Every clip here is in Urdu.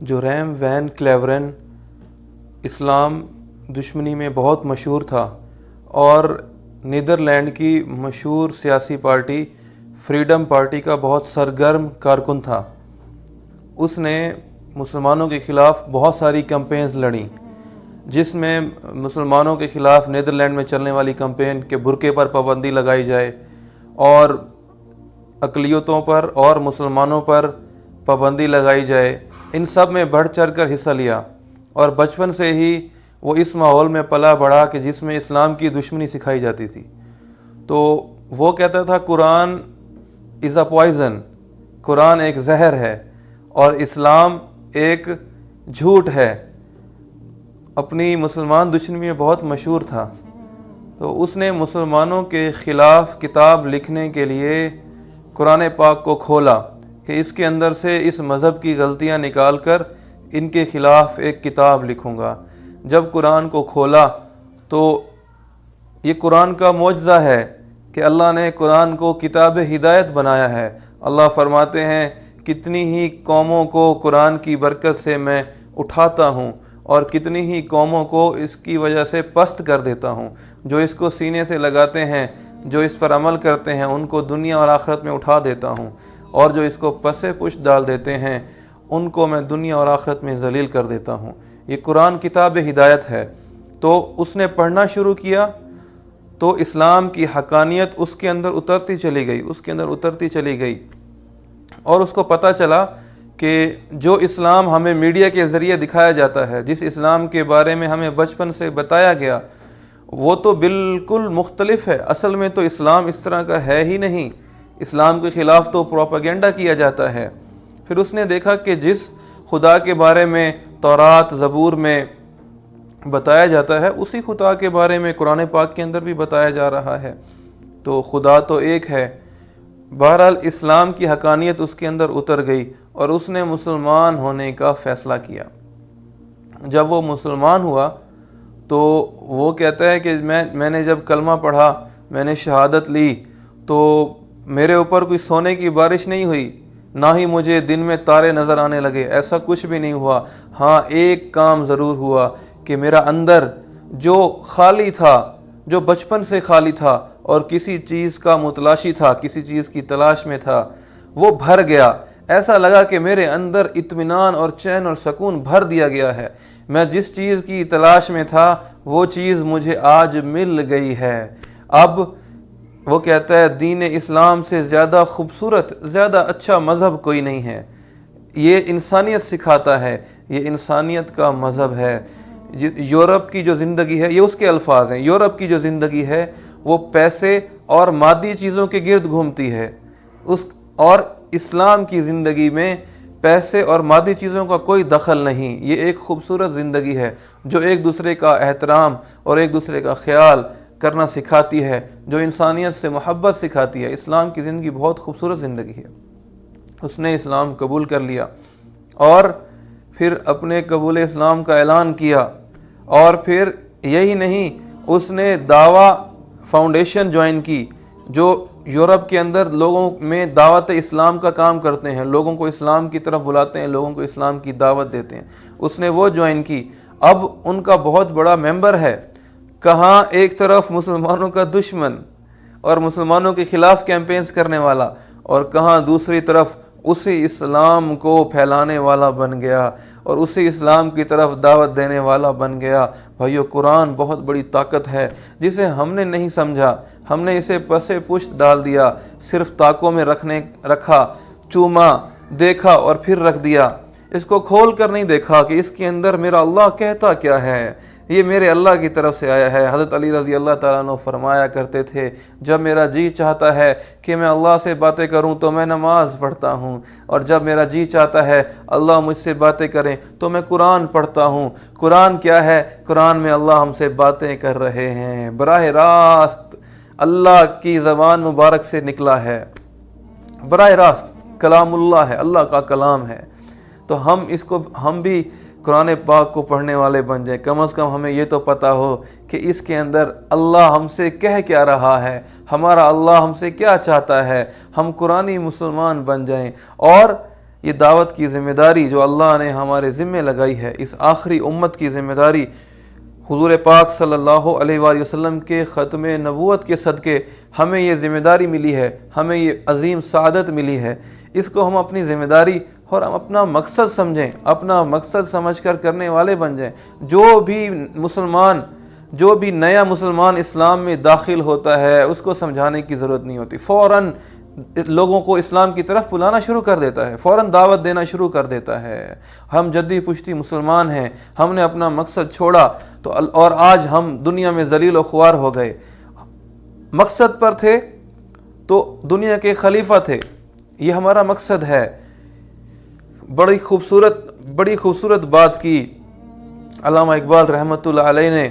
جو ریم وین کلیورن اسلام دشمنی میں بہت مشہور تھا اور نیدرلینڈ کی مشہور سیاسی پارٹی فریڈم پارٹی کا بہت سرگرم کارکن تھا. اس نے مسلمانوں کے خلاف بہت ساری کیمپینز لڑیں، جس میں مسلمانوں کے خلاف نیدرلینڈ میں چلنے والی کیمپین کہ برقعے پر پابندی لگائی جائے اور اقلیتوں پر اور مسلمانوں پر پابندی لگائی جائے، ان سب میں بڑھ چڑھ کر حصہ لیا. اور بچپن سے ہی وہ اس ماحول میں پلا بڑھا کہ جس میں اسلام کی دشمنی سکھائی جاتی تھی. تو وہ کہتا تھا قرآن از اے پوائزن، قرآن ایک زہر ہے اور اسلام ایک جھوٹ ہے. اپنی مسلمان دشمنی میں بہت مشہور تھا. تو اس نے مسلمانوں کے خلاف کتاب لکھنے کے لیے قرآن پاک کو کھولا کہ اس کے اندر سے اس مذہب کی غلطیاں نکال کر ان کے خلاف ایک کتاب لکھوں گا. جب قرآن کو کھولا تو یہ قرآن کا معجزہ ہے کہ اللہ نے قرآن کو کتاب ہدایت بنایا ہے. اللہ فرماتے ہیں کتنی ہی قوموں کو قرآن کی برکت سے میں اٹھاتا ہوں اور کتنی ہی قوموں کو اس کی وجہ سے پست کر دیتا ہوں. جو اس کو سینے سے لگاتے ہیں، جو اس پر عمل کرتے ہیں، ان کو دنیا اور آخرت میں اٹھا دیتا ہوں، اور جو اس کو پس پشت ڈال دیتے ہیں ان کو میں دنیا اور آخرت میں ذلیل کر دیتا ہوں. یہ قرآن کتاب ہدایت ہے. تو اس نے پڑھنا شروع کیا تو اسلام کی حقانیت اس کے اندر اترتی چلی گئی اور اس کو پتہ چلا کہ جو اسلام ہمیں میڈیا کے ذریعے دکھایا جاتا ہے، جس اسلام کے بارے میں ہمیں بچپن سے بتایا گیا، وہ تو بالکل مختلف ہے. اصل میں تو اسلام اس طرح کا ہے ہی نہیں. اسلام کے خلاف تو پروپیگنڈا کیا جاتا ہے. پھر اس نے دیکھا کہ جس خدا کے بارے میں تورات زبور میں بتایا جاتا ہے، اسی خدا کے بارے میں قرآن پاک کے اندر بھی بتایا جا رہا ہے. تو خدا تو ایک ہے. بہرحال اسلام کی حقانیت اس کے اندر اتر گئی اور اس نے مسلمان ہونے کا فیصلہ کیا. جب وہ مسلمان ہوا تو وہ کہتا ہے کہ میں نے جب کلمہ پڑھا، میں نے شہادت لی، تو میرے اوپر کوئی سونے کی بارش نہیں ہوئی، نہ ہی مجھے دن میں تارے نظر آنے لگے. ایسا کچھ بھی نہیں ہوا. ہاں، ایک کام ضرور ہوا کہ میرا اندر جو خالی تھا، جو بچپن سے خالی تھا اور کسی چیز کا متلاشی تھا، کسی چیز کی تلاش میں تھا، وہ بھر گیا. ایسا لگا کہ میرے اندر اطمینان اور چین اور سکون بھر دیا گیا ہے. میں جس چیز کی تلاش میں تھا وہ چیز مجھے آج مل گئی ہے. اب وہ کہتا ہے دین اسلام سے زیادہ خوبصورت، زیادہ اچھا مذہب کوئی نہیں ہے. یہ انسانیت سکھاتا ہے، یہ انسانیت کا مذہب ہے. یورپ کی جو زندگی ہے، یہ اس کے الفاظ ہیں، یورپ کی جو زندگی ہے وہ پیسے اور مادی چیزوں کے گرد گھومتی ہے، اور اسلام کی زندگی میں پیسے اور مادی چیزوں کا کوئی دخل نہیں. یہ ایک خوبصورت زندگی ہے جو ایک دوسرے کا احترام اور ایک دوسرے کا خیال کرنا سکھاتی ہے، جو انسانیت سے محبت سکھاتی ہے. اسلام کی زندگی بہت خوبصورت زندگی ہے. اس نے اسلام قبول کر لیا اور پھر اپنے قبول اسلام کا اعلان کیا. اور پھر یہی نہیں، اس نے دعویٰ فاؤنڈیشن جوائن کی جو یورپ کے اندر لوگوں میں دعوت اسلام کا کام کرتے ہیں، لوگوں کو اسلام کی طرف بلاتے ہیں، لوگوں کو اسلام کی دعوت دیتے ہیں. اس نے وہ جوائن کی. اب ان کا بہت بڑا ممبر ہے. کہاں ایک طرف مسلمانوں کا دشمن اور مسلمانوں کے خلاف کیمپینز کرنے والا، اور کہاں دوسری طرف اسی اسلام کو پھیلانے والا بن گیا اور اسی اسلام کی طرف دعوت دینے والا بن گیا. بھائیو، قرآن بہت بڑی طاقت ہے جسے ہم نے نہیں سمجھا. ہم نے اسے پس پشت ڈال دیا، صرف طاقوں میں رکھا، چوما، دیکھا اور پھر رکھ دیا. اس کو کھول کر نہیں دیکھا کہ اس کے اندر میرا اللہ کہتا کیا ہے. یہ میرے اللہ کی طرف سے آیا ہے. حضرت علی رضی اللہ تعالیٰ عنہ فرمایا کرتے تھے، جب میرا جی چاہتا ہے کہ میں اللہ سے باتیں کروں تو میں نماز پڑھتا ہوں، اور جب میرا جی چاہتا ہے اللہ مجھ سے باتیں کریں تو میں قرآن پڑھتا ہوں. قرآن کیا ہے؟ قرآن میں اللہ ہم سے باتیں کر رہے ہیں، براہ راست اللہ کی زبان مبارک سے نکلا ہے، براہ راست کلام اللہ ہے، اللہ کا کلام ہے. تو ہم بھی قرآن پاک کو پڑھنے والے بن جائیں. کم از کم ہمیں یہ تو پتہ ہو کہ اس کے اندر اللہ ہم سے کہہ کیا رہا ہے، ہمارا اللہ ہم سے کیا چاہتا ہے. ہم قرآنی مسلمان بن جائیں. اور یہ دعوت کی ذمہ داری جو اللہ نے ہمارے ذمہ لگائی ہے، اس آخری امت کی ذمہ داری حضور پاک صلی اللہ علیہ وآلہ وسلم کے ختم نبوت کے صدقے ہمیں یہ ذمہ داری ملی ہے، ہمیں یہ عظیم سعادت ملی ہے۔ اس کو ہم اپنی ذمہ داری اور ہم اپنا مقصد سمجھیں، اپنا مقصد سمجھ کر کرنے والے بن جائیں۔ جو بھی نیا مسلمان اسلام میں داخل ہوتا ہے اس کو سمجھانے کی ضرورت نہیں ہوتی، فوراً لوگوں کو اسلام کی طرف بلانا شروع کر دیتا ہے، فوراً دعوت دینا شروع کر دیتا ہے۔ ہم جدی پشتی مسلمان ہیں، ہم نے اپنا مقصد چھوڑا اور آج ہم دنیا میں ذلیل و خوار ہو گئے۔ مقصد پر تھے تو دنیا کے خلیفہ تھے، یہ ہمارا مقصد ہے۔ بڑی خوبصورت بات کی علامہ اقبال رحمۃ اللہ علیہ نے،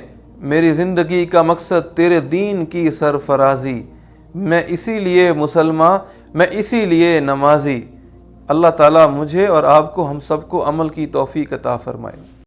میری زندگی کا مقصد تیرے دین کی سرفرازی، میں اسی لیے مسلمان، میں اسی لیے نمازی۔ اللہ تعالیٰ مجھے اور آپ کو، ہم سب کو عمل کی توفیق عطا فرمائے۔